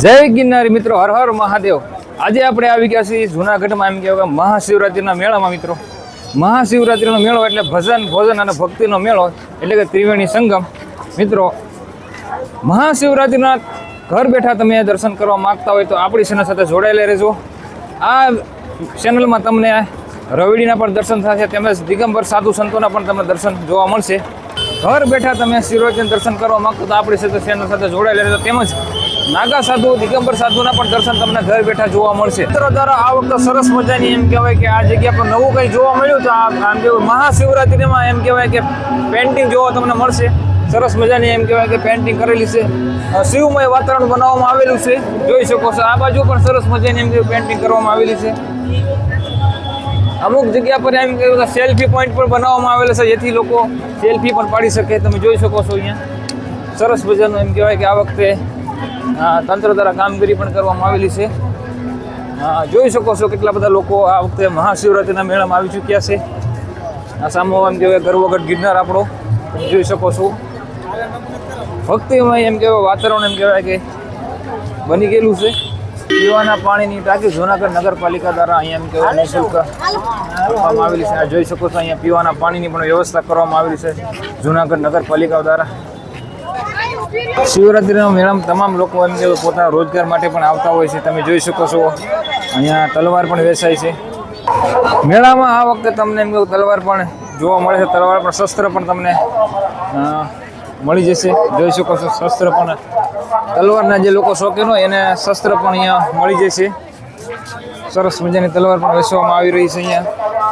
જય ગિરનારી મિત્રો, હર હર મહાદેવ। આજે આપણે આવી ગયા છીએ જૂનાગઢમાં, એમ કહેવાય મહાશિવરાત્રિના મેળામાં। મિત્રો, મહાશિવરાત્રિનો મેળો એટલે ભજન, ભોજન અને ભક્તિનો મેળો, એટલે કે ત્રિવેણી સંગમ। મિત્રો, મહાશિવરાત્રિના ઘર બેઠા તમે દર્શન કરવા માગતા હોય તો આપણી ચેનલ સાથે જોડાયેલા રહેજો। આ ચેનલમાં તમને રવેડીના પણ દર્શન થશે, તેમજ દિગંબર સાધુ સંતોના પણ તમને દર્શન જોવા મળશે। ઘર બેઠા તમે શિવરાત્રિના દર્શન કરવા માગતો તો આપણી સાથે ચેનલ સાથે જોડાયેલા રહેજો। તેમજ નાગા સાધુ, દિગંબર સાધુના પણ દર્શન તમને ઘર બેઠા જોવા મળશે। મિત્રો દ્વારા આ વખતે સરસ મજાની એમ કહેવાય કે આ જગ્યા પર નવું કંઈ જોવા મળ્યું તો આમ કેવું મહાશિવરાત્રિમાં એમ કહેવાય કે પેન્ટિંગ જોવા તમને મળશે। સરસ મજાની એમ કહેવાય કે પેન્ટિંગ કરેલી છે, શિવમય વાતાવરણ બનાવવામાં આવેલું છે, જોઈ શકો છો। આ બાજુ પણ સરસ મજાની એમ પેન્ટિંગ કરવામાં આવેલી છે। અમુક જગ્યા પર એમ કહેવાય સેલ્ફી પોઈન્ટ પણ બનાવવામાં આવેલા છે, જેથી લોકો સેલ્ફી પણ પાડી શકે। તમે જોઈ શકો છો અહીંયા સરસ મજાનું એમ કહેવાય કે આ વખતે તંત્ર દ્વારા કામગીરી પણ કરવામાં આવેલી છે। જોઈ શકો છો કેટલા બધા લોકો આ વખતે મહાશિવરાત્રિના મેળામાં આવી ચૂક્યા છે। આ સામો એમ કહેવાય ગરવગઢ ગિરનાર આપણો જોઈ શકો છો। ભક્તિમય એમ કહેવાય વાતાવરણ એમ કહેવાય કે બની ગયેલું છે। પીવાના પાણીની ટાંકી જૂનાગઢ નગરપાલિકા દ્વારા અહીંયા એમ કહેવાય નિઃશુલ્ક આપવામાં આવેલી છે। જોઈ શકો છો અહીંયા પીવાના પાણીની પણ વ્યવસ્થા કરવામાં આવેલી છે જૂનાગઢ નગરપાલિકા દ્વારા। શિવરાત્રિના મેળામાં તમામ લોકો એમ કે પોતાના રોજગાર માટે પણ આવતા હોય છે। તમે જોઈ શકો છો અહીંયા તલવાર પણ વેચાય છે મેળામાં। આ વખતે તમને એમ તલવાર પણ જોવા મળે છે, તલવાર પણ શસ્ત્ર પણ તમને મળી જશે। જોઈ શકો છો શસ્ત્ર પણ, તલવારના જે લોકો શોખીન હોય એને શસ્ત્ર પણ અહીંયા મળી જશે। સરસ મજાની તલવાર પણ વેચવામાં આવી રહી છે અહીંયા।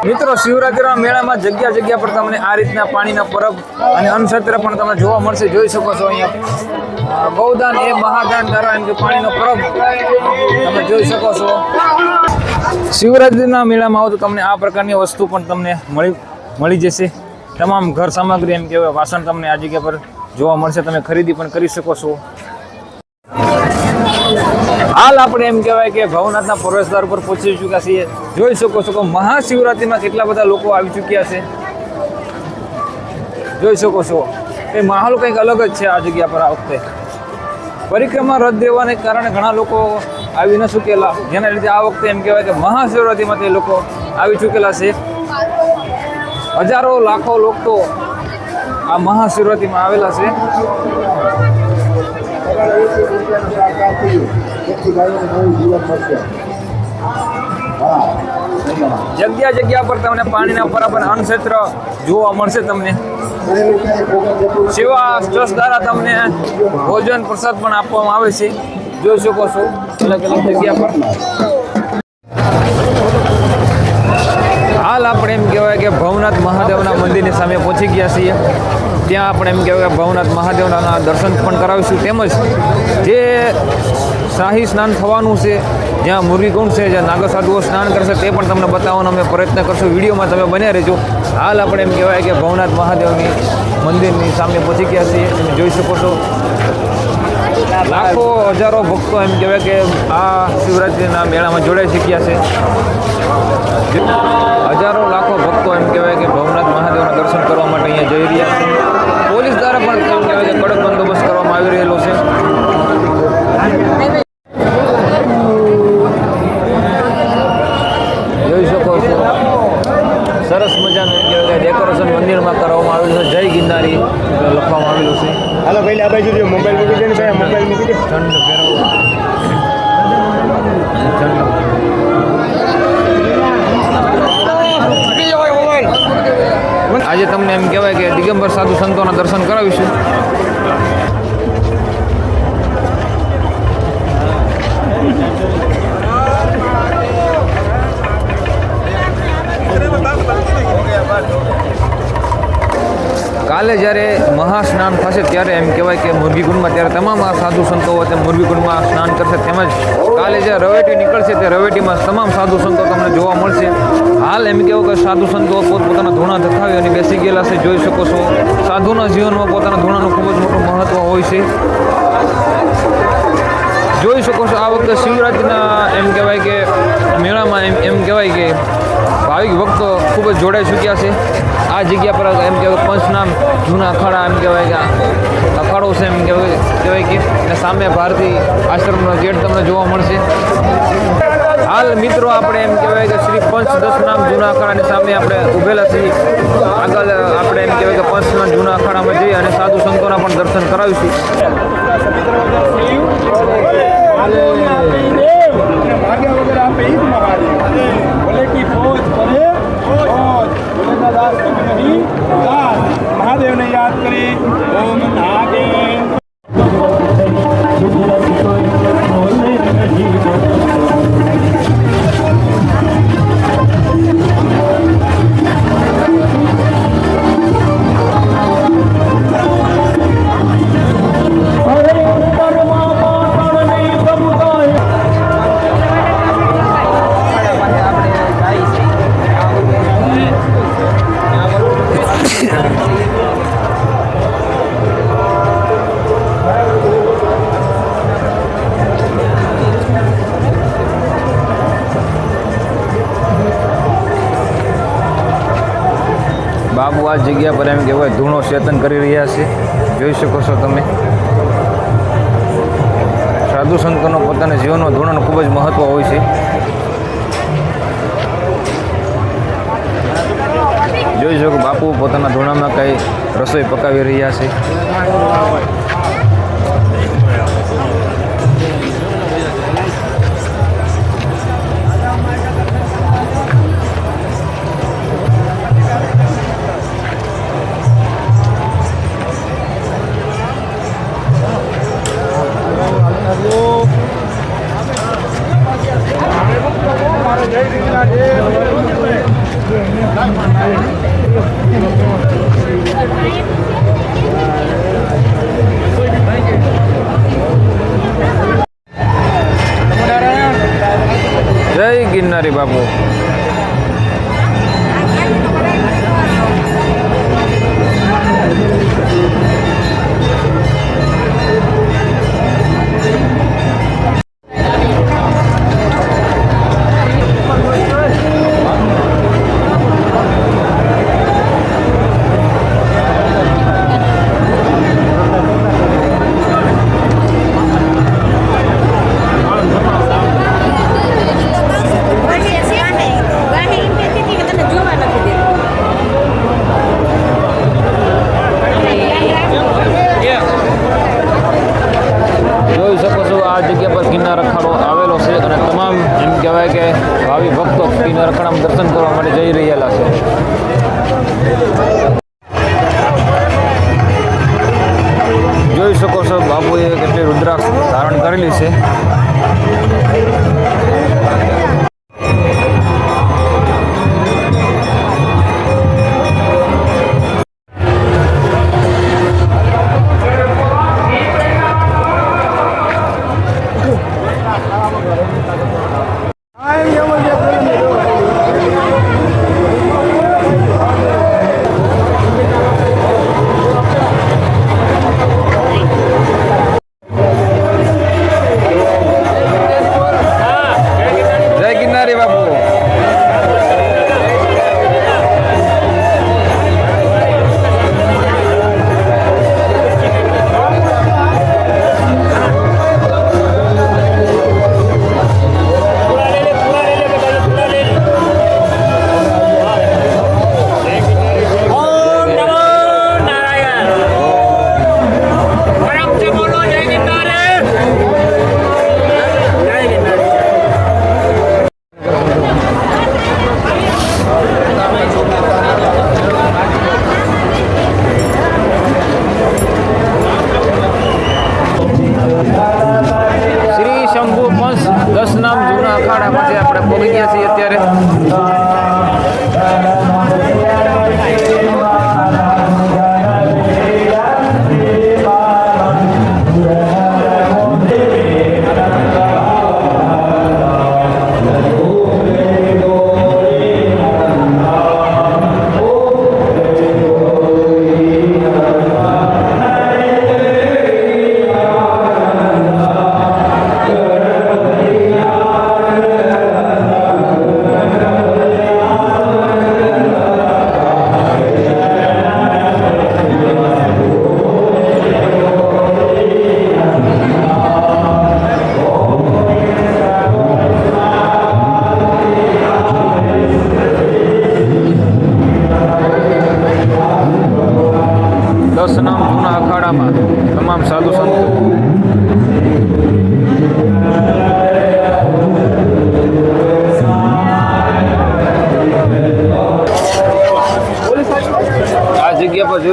મિત્રો, શિવરાત્રિના મેળામાં જગ્યા જગ્યા પર તમને આ રીતના પાણીના પરબ અને અન્નક્ષેત્ર પણ તમને જોવા મળશે। જોઈ શકો છો અહીંયા ગૌદાન એ મહાદાન દ્વારા એમ કે પાણીનો પરબ તમે જોઈ શકો છો। શિવરાત્રિના મેળામાં આવો તો તમને આ પ્રકારની વસ્તુ પણ તમને મળી જશે। તમામ ઘર સામગ્રી એમ કહેવાય વાસણ તમને આ જગ્યા પર જોવા મળશે, તમે ખરીદી પણ કરી શકો છો। હાલ આપણે એમ કહેવાય કે ભવનાથના પ્રવેશદ્વાર ઉપર પહોંચી ચૂક્યા છીએ। જોઈ શકો છો કે મહાશિવરાત્રિમાં કેટલા બધા લોકો આવી ચૂક્યા છે। જોઈ શકો છો એ માહોલ કંઈક અલગ જ છે આ જગ્યા પર। આ વખતે પરિક્રમા રદ દેવાને કારણે ઘણા લોકો આવી ન ચૂકેલા, જેના લીધે આ વખતે એમ કહેવાય કે મહાશિવરાત્રિમાં તે લોકો આવી ચૂકેલા છે। હજારો લાખો લોકો આ મહાશિવરાત્રિમાં આવેલા છે। જગ્યા જગ્યા પર તમને પાણીના પરબ અને અન્નક્ષેત્ર જોવા મળશે। તમને સેવા ટ્રસ્ટ દ્વારા તમને ભોજન પ્રસાદ પણ આપવામાં આવે છે। જોઈ શકો છો અલગ અલગ જગ્યા પર। હાલ આપણે એમ કહેવાય કે ભવનાથ મહાદેવના મંદિરની સામે પહોંચી ગયા છીએ। ત્યાં આપણે એમ કહેવાય કે ભવનાથ મહાદેવના દર્શન પણ કરાવીશું, તેમજ જે શાહી સ્નાન થવાનું છે, જ્યાં મુરગીકુંડ છે, જ્યાં નાગા સાધુઓ સ્નાન કરશે તે પણ તમને બતાવવાનો અમે પ્રયત્ન કરશું। વિડીયોમાં તમે બન્યા રહેજો। હાલ આપણે એમ કહેવાય કે ભવનાથ મહાદેવની મંદિરની સામે પહોંચી ગયા છીએ। તમે જોઈ શકો છો લાખો હજારો ભક્તો એમ કહેવાય કે આ શિવરાત્રિના મેળામાં જોડાઈ શક્યા છે। હજારો લાખો ભક્તો એમ કહેવાય કે ભવનાથ મહાદેવના દર્શન કરવા માટે અહીંયા જઈ રહ્યા છે। પોલીસ દ્વારા પણ એમ કહેવાય કે કડક બંદોબસ્ત કરવામાં આવી રહેલો છે। જોઈ શકો છો સરસ મજાનું એમ કહેવાય કે ડેકોરેશન મંદિરમાં કરવામાં આવેલું છે। જય ગિરનારી લખવામાં આવેલું છે। હાલો ભાઈ આ બાજુ મોબાઈલ મૂકી દે ને ભાઈ, મોબાઈલ મૂકી દે। ઠંડ ફેરવો આજે તમને એમ કહેવાય કે દિગંબર સાધુ સંતોના દર્શન કરાવીશું। કાલે જ્યારે મહાસ્નાન થશે ત્યારે એમ કહેવાય કે મુરગીકુંડમાં ત્યારે તમામ આ સાધુ સંતો તે મુરગીકુંડમાં સ્નાન કરશે, તેમજ કાલે જે રવેટી નીકળશે તે રવેટીમાં તમામ સાધુ સંતો તમને જોવા મળશે। હાલ એમ કહેવું કે સાધુ સંતો પોતપોતાના ધૂણા ધખાવી અને બેસી ગયેલા છે। જોઈ શકો છો સાધુના જીવનમાં પોતાના ધૂણાનું ખૂબ જ મોટું મહત્ત્વ હોય છે। જોઈ શકો છો આ વખતે શિવરાત્રિના એમ કહેવાય કે મેળામાં એમ કહેવાય કે ભાવિક ભક્તો ખૂબ જ જોડાઈ ચૂક્યા છે। આ જગ્યા પર એમ કહેવાય પંચનામ જૂના અખાડા એમ કહેવાય કે અખાડો છે એમ કહેવાય કે અને સામે ભારતી આશ્રમનો ગેટ તમને જોવા મળશે. હાલ મિત્રો આપણે એમ કહેવાય કે શ્રી પંચ દશનામ જૂના અખાડાની સામે આપણે ઊભેલા છીએ. આગળ આપણે એમ કહેવાય કે પંચનામ જૂના અખાડામાં જઈ અને સાધુ સંતોના પણ દર્શન કરાવીશું. ભાગ્યા વગર આપે ઈ જ મહાદેવ. બોલે કી ફોજ કરે ફોજ, બોલે દાસ તમે નહીં દાસ. મહાદેવને યાદ કરી ઓમ નાગેન. બાબુ આ જગ્યા પર એમ કહેવાય ધૂણો સેતન કરી રહ્યા છે. જોઈ શકો છો તમે. સાધુ સંતોનો પોતાના જીવનમાં ધૂણોનું ખૂબ જ મહત્વ હોય છે. જોઈ શકો બાપુ પોતાના ધૂણામાં કંઈ રસોઈ પકાવી રહ્યા છે. જય ગિરનારી બાપુ. જોઈ શકો છો આ જગ્યા પર કિન્નર અખાડો આવેલો છે અને તમામ એમ કહેવાય કે ભાવિ ભક્તો કિન્નર અખાડામાં દર્શન કરવા માટે જઈ રહેલા છે. જોઈ શકો છો બાપુએ કેટલી રુદ્રાક્ષ ધારણ કરેલી છે.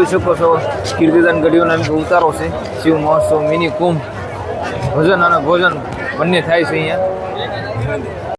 જોઈ શકો છો કીર્તિદાન ગઢીઓના ઉતારો છે. શિવ મહોત્સવ મિની કુંભ ભજન અને ભોજન બંને થાય છે અહીંયા.